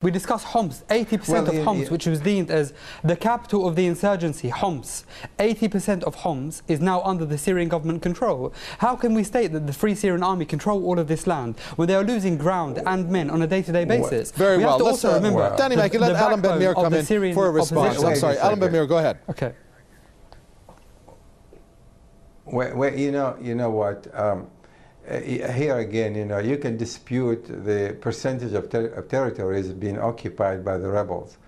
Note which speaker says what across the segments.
Speaker 1: We discussed Homs, 80% of Homs, which was deemed as the capital of the insurgency, Homs. 80% of Homs is now under the Syrian government control. How can we state that the Free Syrian Army control all of this land when they are losing ground and men on a day-to-day basis?
Speaker 2: Very well.
Speaker 1: We have to also remember
Speaker 2: Danny Makki, let Alan Ben-Meir come in for a response.
Speaker 1: Opposition.
Speaker 2: I'm sorry, Alan Ben-Meir, go ahead.
Speaker 1: Okay.
Speaker 3: Well, you know what? Here again, you can dispute the percentage of territories being occupied by the rebels.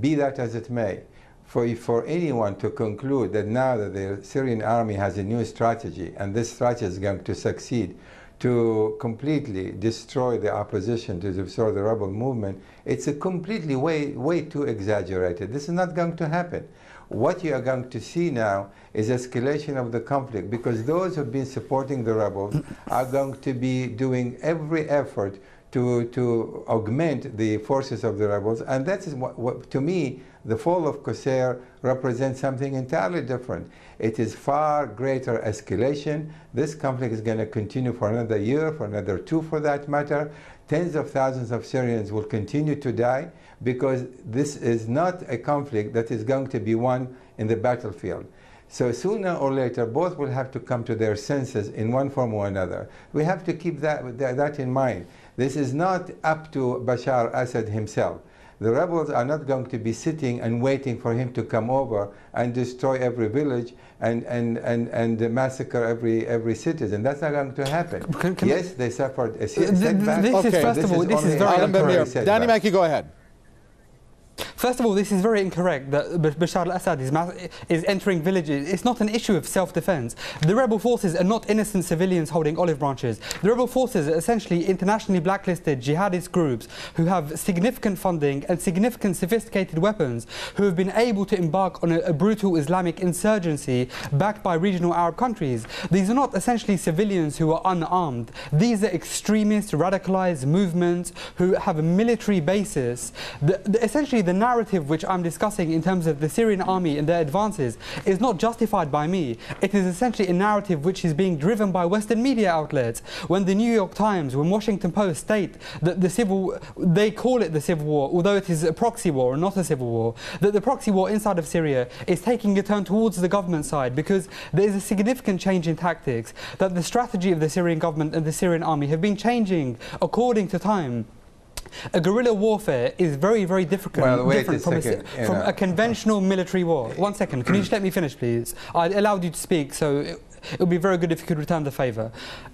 Speaker 3: Be that as it may, for anyone to conclude that now that the Syrian army has a new strategy, and this strategy is going to succeed to completely destroy the opposition, to destroy the rebel movement, it's a completely way too exaggerated. This is not going to happen. What you are going to see now is escalation of the conflict, because those who have been supporting the rebels are going to be doing every effort to augment the forces of the rebels. And that is what to me, the fall of Qusair represents something entirely different. It is far greater escalation. This conflict is going to continue for another year, for another two for that matter. Tens of thousands of Syrians will continue to die, because this is not a conflict that is going to be won in the battlefield. So sooner or later, both will have to come to their senses in one form or another. We have to keep that in mind. This is not up to Bashar Assad himself. The rebels are not going to be sitting and waiting for him to come over and destroy every village and massacre every citizen. That's not going to happen. Yes, they suffered a setback.
Speaker 1: This is, first of all, this is very incorrect.
Speaker 2: Danny Makki, go ahead.
Speaker 1: First of all, this is very incorrect that Bashar al-Assad is entering villages. It's not an issue of self-defense. The rebel forces are not innocent civilians holding olive branches. The rebel forces are essentially internationally blacklisted jihadist groups who have significant funding and significant sophisticated weapons, who have been able to embark on a brutal Islamic insurgency backed by regional Arab countries. These are not essentially civilians who are unarmed. These are extremist, radicalized movements who have a military basis. Essentially, the narrative which I'm discussing in terms of the Syrian army and their advances is not justified by me. It is essentially a narrative which is being driven by Western media outlets. When the New York Times, when Washington Post state that they call it the civil war, although it is a proxy war and not a civil war, that the proxy war inside of Syria is taking a turn towards the government side because there is a significant change in tactics, that the strategy of the Syrian government and the Syrian army have been changing according to time. A guerrilla warfare is very, very different from a conventional military war. 1 second, can you just let me finish, please? I allowed you to speak, so it would be very good if you could return the favour.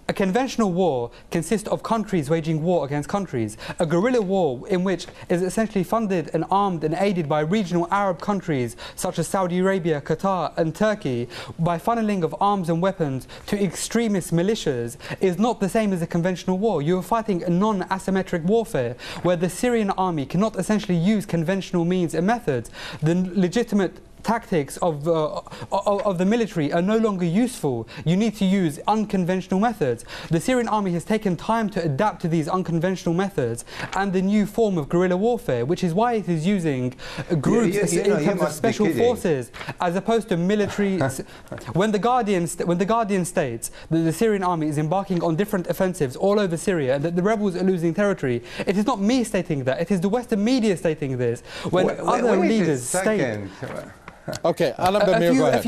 Speaker 1: A conventional war consists of countries waging war against countries. A guerrilla war, in which is essentially funded and armed and aided by regional Arab countries such as Saudi Arabia, Qatar and Turkey, by funneling of arms and weapons to extremist militias, is not the same as a conventional war. You are fighting a non-asymmetric warfare where the Syrian army cannot essentially use conventional means and methods. The legitimate tactics of the military are no longer useful. You need to use unconventional methods. The Syrian army has taken time to adapt to these unconventional methods and the new form of guerrilla warfare, which is why it is using groups in terms of special forces as opposed to military. When the Guardian states that the Syrian army is embarking on different offensives all over Syria and that the rebels are losing territory, it is not me stating that. It is the Western media stating this. When other leaders state.
Speaker 2: Okay, Alan Ben-Meir, go ahead.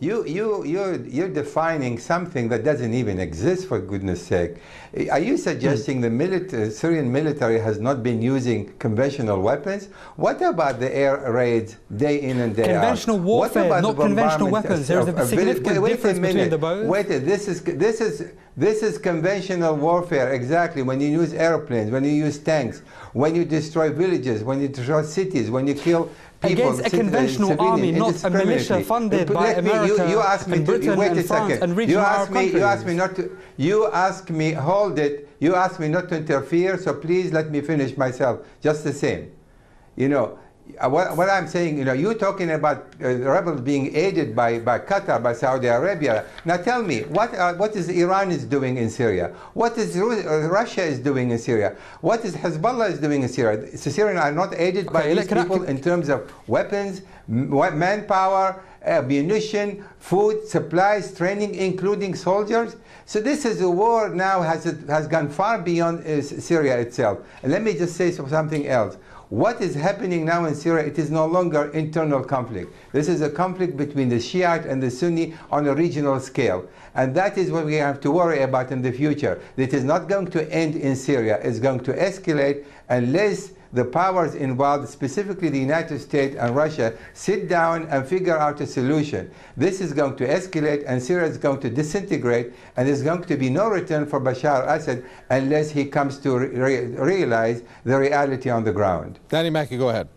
Speaker 3: You're defining something that doesn't even exist, for goodness sake. Are you suggesting the Syrian military has not been using conventional weapons? What about the air raids day in and day out?
Speaker 1: Conventional warfare, not conventional weapons. There is a significant difference between the both.
Speaker 3: Wait, this is conventional warfare, exactly. When you use airplanes, when you use tanks, when you destroy villages, when you destroy cities, when you kill people,
Speaker 1: against a conventional army, not a militia funded by America and Britain and France and regional Arab countries.
Speaker 3: You asked me, hold it, you asked me not to interfere, so please let me finish myself, just the same. You know, what I'm saying, you're talking about the rebels being aided by Qatar, by Saudi Arabia. Now tell me, what is Iran is doing in Syria? What is Russia is doing in Syria? What is Hezbollah is doing in Syria? The Syrians are not aided by these people in terms of weapons, manpower, ammunition, food, supplies, training, including soldiers. So this is a war now has gone far beyond Syria itself. And let me just say something else. What is happening now in Syria, it is no longer internal conflict. This is a conflict between the Shiite and the Sunni on a regional scale. And that is what we have to worry about in the future. It is not going to end in Syria. It's going to escalate unless the powers involved, specifically the United States and Russia, sit down and figure out a solution. This is going to escalate, and Syria is going to disintegrate, and there's going to be no return for Bashar al-Assad unless he comes to realize the reality on the ground.
Speaker 2: Danny Makki, go ahead.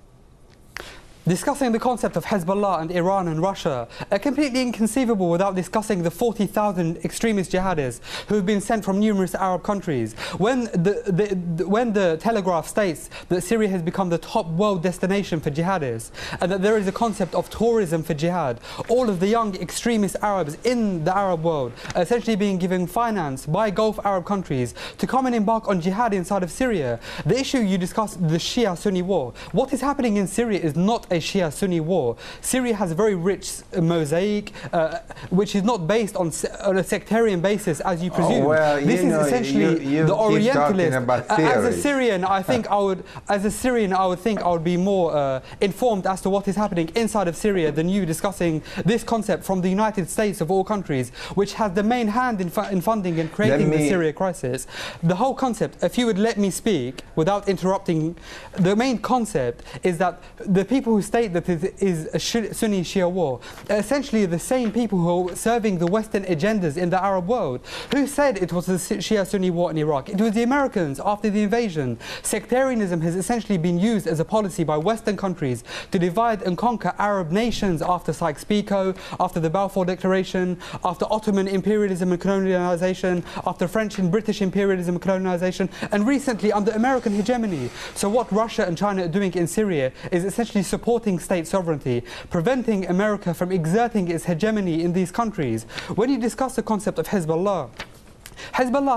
Speaker 1: Discussing the concept of Hezbollah and Iran and Russia are completely inconceivable without discussing the 40,000 extremist jihadists who have been sent from numerous Arab countries. When the Telegraph states that Syria has become the top world destination for jihadists and that there is a concept of tourism for jihad, all of the young extremist Arabs in the Arab world are essentially being given finance by Gulf Arab countries to come and embark on jihad inside of Syria. The issue you discussed, the Shia-Sunni war. What is happening in Syria is not a Shia-Sunni war. Syria has a very rich mosaic, which is not based on a sectarian basis, as you presume. This is essentially the Orientalist. As a Syrian, I think I would think I would be more informed as to what is happening inside of Syria than you discussing this concept from the United States of all countries, which has the main hand in funding and creating the Syria crisis. The whole concept, if you would let me speak without interrupting, the main concept is that the people who state that it is a Sunni Shia war are essentially the same people who are serving the Western agendas in the Arab world. Who said it was a Shia-Sunni war in Iraq? It was the Americans after the invasion. Sectarianism has essentially been used as a policy by Western countries to divide and conquer Arab nations after Sykes-Picot, after the Balfour Declaration, after Ottoman imperialism and colonialization, after French and British imperialism and colonialization, and recently under American hegemony. So what Russia and China are doing in Syria is essentially supporting state sovereignty, preventing America from exerting its hegemony in these countries. When you discuss the concept of Hezbollah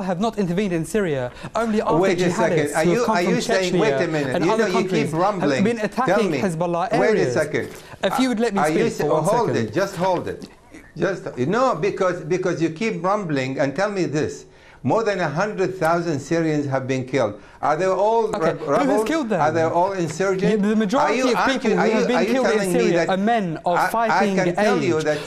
Speaker 1: have not intervened in Syria only after jihadists who have come from Chechnya
Speaker 3: wait a minute,
Speaker 1: and other countries have been attacking Hezbollah areas.
Speaker 3: Wait a second.
Speaker 1: If you would let me speak for 1 second.
Speaker 3: Hold it, just hold it. No, because you keep rumbling, and tell me this. More than 100,000 Syrians have been killed. Are they all rebels?
Speaker 1: Who has killed them?
Speaker 3: Are they all insurgent?
Speaker 1: The majority of people who have been killed in Syria are men of fighting age.
Speaker 3: I can tell you that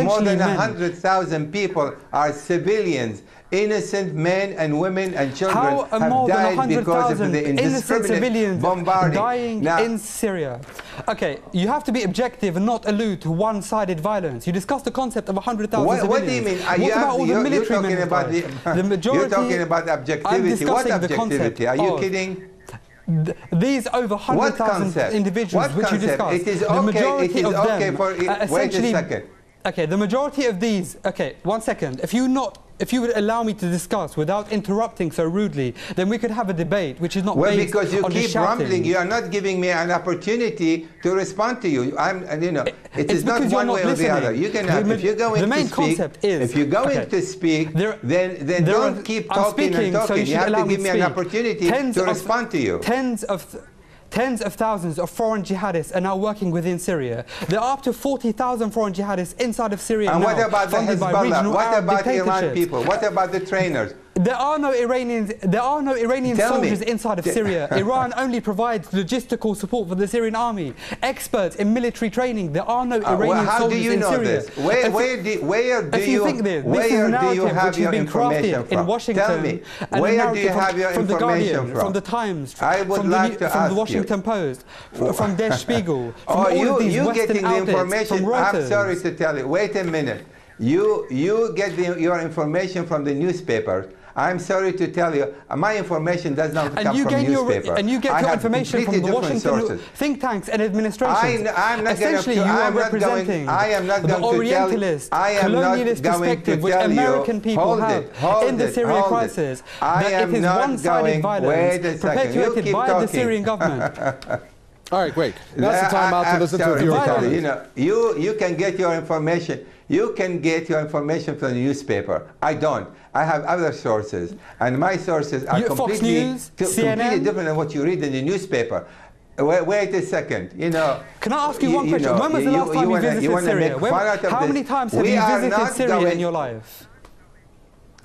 Speaker 3: more than 100,000 people are civilians. Innocent men and women and children have died because of the indiscriminate bombarding.
Speaker 1: Dying in Syria. Okay, you have to be objective and not allude to one-sided violence. You discussed the concept of 100,000 civilians.
Speaker 3: What do you mean?
Speaker 1: What about all the military men?
Speaker 3: The majority. You're talking about objectivity. What objectivity? Are you kidding?
Speaker 1: These over 100,000 individuals which you discussed,
Speaker 3: it is okay for wait a second.
Speaker 1: Okay, the majority of these. Okay, 1 second. If you would allow me to discuss without interrupting so rudely, then we could have a debate which is not based on the
Speaker 3: because you keep rumbling, you are not giving me an opportunity to respond to you. It is not one way or the other. You can have, if you're going to speak, if you're going to speak, then don't keep talking and talking. You have to give me an opportunity to respond to you.
Speaker 1: Tens of thousands of foreign jihadists are now working within Syria. There are up to 40,000 foreign jihadists inside of Syria
Speaker 3: and
Speaker 1: now.
Speaker 3: What about the Hezbollah? What about Iran people? What about the trainers?
Speaker 1: There are no Iranians soldiers inside of Syria. Iran only provides logistical support for the Syrian army. Experts in military training. There are no Iranian soldiers in Syria.
Speaker 3: How do you know this? Where do you have your information from?
Speaker 1: In Washington,
Speaker 3: tell me, where do you have your
Speaker 1: from
Speaker 3: information
Speaker 1: from? From the Times,
Speaker 3: I would like to ask
Speaker 1: from the Washington Post, from Der Spiegel, from all of these Western outlets, from Reuters.
Speaker 3: I'm sorry to tell you. Wait a minute. You get your information from the newspaper. I'm sorry to tell you, my information does not come from newspaper.
Speaker 1: And you get your information from the Washington think tanks and administrations. Essentially, you are representing the Orientalist, colonialist perspective which American people have in the Syrian crisis. That it is one-sided violence perpetuated by the Syrian government.
Speaker 2: All right, great. That's the time out to listen to your comments.
Speaker 3: You can get your information. You can get your information from the newspaper. I don't. I have other sources, and my sources are completely different than what you read in the newspaper. Wait a second. You know.
Speaker 1: Can I ask you one question? When was the last time you visited Syria? How many times have you visited Syria in your life?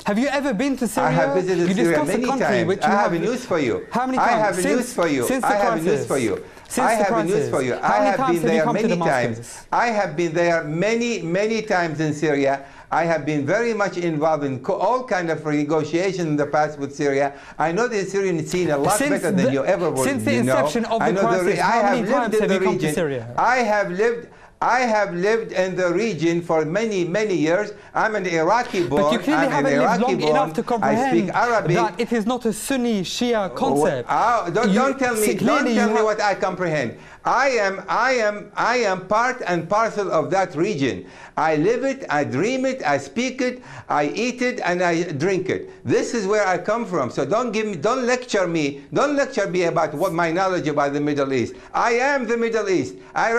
Speaker 1: Have you ever been to Syria?
Speaker 3: I have visited Syria many times. I have news for you.
Speaker 1: How many times?
Speaker 3: I have news for you. I have news for you. I have news for you. I have been there many times. I have been there many times in Syria. I have been very much involved in all kinds of negotiations in the past with Syria. I know the Syrian scene a lot better than you ever would.
Speaker 1: Since the inception of the crisis, how many times have you come to Syria?
Speaker 3: I have lived in the region for many years. I'm an Iraqi born.
Speaker 1: But you clearly haven't lived long enough to comprehend
Speaker 3: I speak Arabic.
Speaker 1: That it is not a Sunni Shia concept.
Speaker 3: Don't tell me what I comprehend. I am part and parcel of that region. I live it, I dream it, I speak it, I eat it, and I drink it. This is where I come from. So don't lecture me about what my knowledge about the Middle East. I am the Middle East. I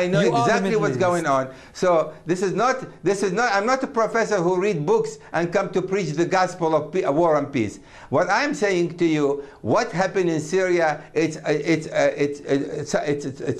Speaker 3: know exactly what's going on. So this is not, I'm not a professor who read books and come to preach the gospel of war and peace. What I'm saying to you, what happened in Syria, it's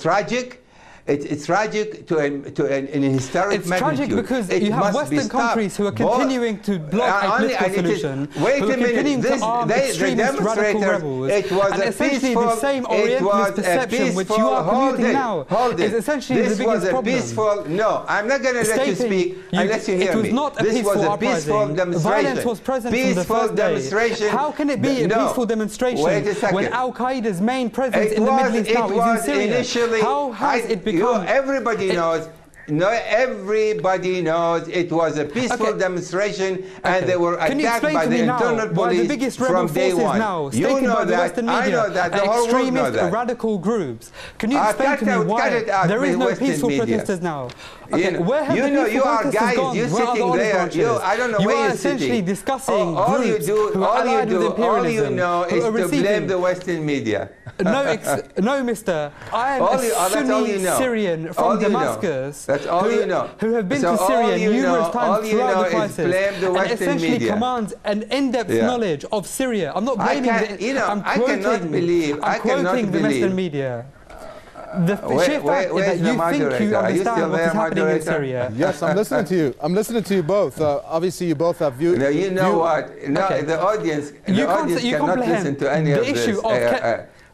Speaker 3: tragic. It's tragic to an historic
Speaker 1: it's
Speaker 3: magnitude.
Speaker 1: It's tragic because you have Western countries who are continuing to block a political solution.
Speaker 3: Wait a minute. The demonstrators, it was
Speaker 1: and
Speaker 3: a
Speaker 1: essentially
Speaker 3: peaceful.
Speaker 1: the same Orientalist perception which you are commuting now is essentially the biggest problem.
Speaker 3: Peaceful. No, I'm not going to let you speak unless you hear me.
Speaker 1: It was not a peaceful uprising. Violence was present from the first day. How can it be a peaceful demonstration when Al Qaeda's main presence in the Middle East now is in Syria? How has it become?
Speaker 3: Everybody knows. No, everybody knows it was a peaceful demonstration, and they were attacked by the internal police from day one.
Speaker 1: You know that. I know that. The whole world knows that. Radical groups. Can you explain to me why there is no peaceful protesters now? Okay, where have the peaceful protesters gone?
Speaker 3: You're sitting there. I don't know where you're sitting.
Speaker 1: You are essentially discussing groups who are
Speaker 3: all
Speaker 1: allied with imperialism.
Speaker 3: All you know is to blame the Western media.
Speaker 1: No, mister. I am a Sunni Syrian from Damascus.
Speaker 3: That's all you know.
Speaker 1: Who have been to Syria numerous times throughout the crisis,
Speaker 3: and
Speaker 1: essentially commands an in-depth knowledge of Syria. I'm not blaming I'm quoting the Western media. The sheer fact is that you think you understand what is happening in Syria.
Speaker 2: Yes, I'm listening to you. I'm listening to you both. Obviously, you both have views.
Speaker 3: You know what? No, the audience cannot listen to any of this.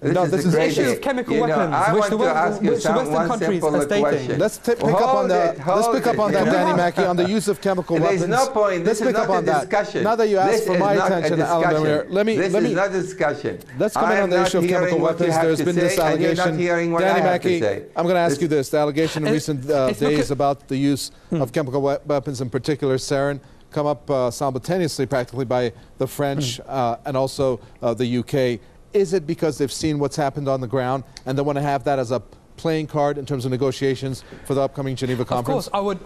Speaker 1: No, this is the issue of chemical weapons, which the Western countries are stating.
Speaker 2: Let's pick up on that, Danny Makki, on the use of chemical weapons.
Speaker 3: There's no point.
Speaker 2: Let's pick up on that. Now that you asked for my attention, Alan Benmir,
Speaker 3: this is not a discussion.
Speaker 2: Let's come in on the issue of chemical weapons. There's been this allegation. Danny Makki, I'm going to ask you this. The allegation in recent days about the use of chemical weapons, in particular sarin, come up simultaneously practically by the French and also the UK. Is it because they've seen what's happened on the ground and they want to have that as a playing card in terms of negotiations for the upcoming Geneva conference?
Speaker 1: Of course,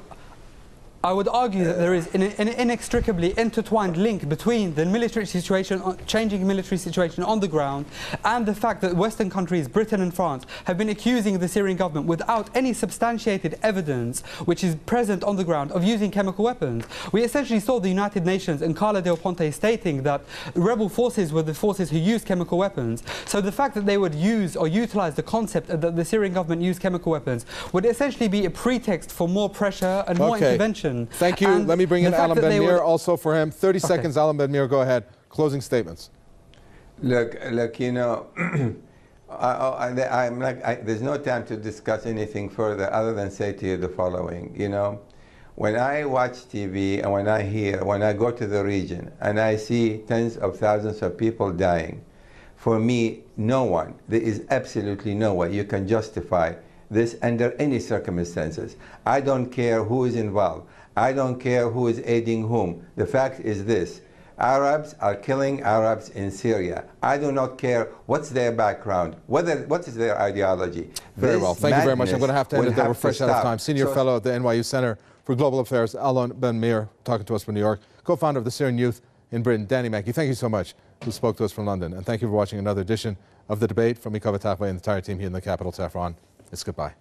Speaker 1: I would argue that there is an inextricably intertwined link between the military situation, changing military situation on the ground, and the fact that Western countries, Britain and France, have been accusing the Syrian government without any substantiated evidence which is present on the ground of using chemical weapons. We essentially saw the United Nations and Carla Del Ponte stating that rebel forces were the forces who used chemical weapons. So the fact that they would use or utilize the concept that the Syrian government used chemical weapons would essentially be a pretext for more pressure and more intervention.
Speaker 2: Thank you. Let me bring in Alan Benmir also for him. 30 seconds, Alan Benmir, go ahead. Closing statements.
Speaker 3: Look, you know, there's no time to discuss anything further other than say to you the following. You know, when I watch TV and when I go to the region and I see tens of thousands of people dying, for me, there is absolutely no way you can justify this under any circumstances. I don't care who is involved. I don't care who is aiding whom. The fact is this: Arabs are killing Arabs in Syria. I do not care what's their background, what is their ideology.
Speaker 2: Very well. Thank you very much. I'm going to have to end it there. We're fresh out of time. Senior Fellow at the NYU Center for Global Affairs, Alan Benmir, talking to us from New York, co-founder of the Syrian Youth in Britain. Danny Makki, thank you so much, who spoke to us from London. And thank you for watching another edition of The Debate. From me, Kaveh Takveh, and the entire team here in the capital, Tehran. It's goodbye.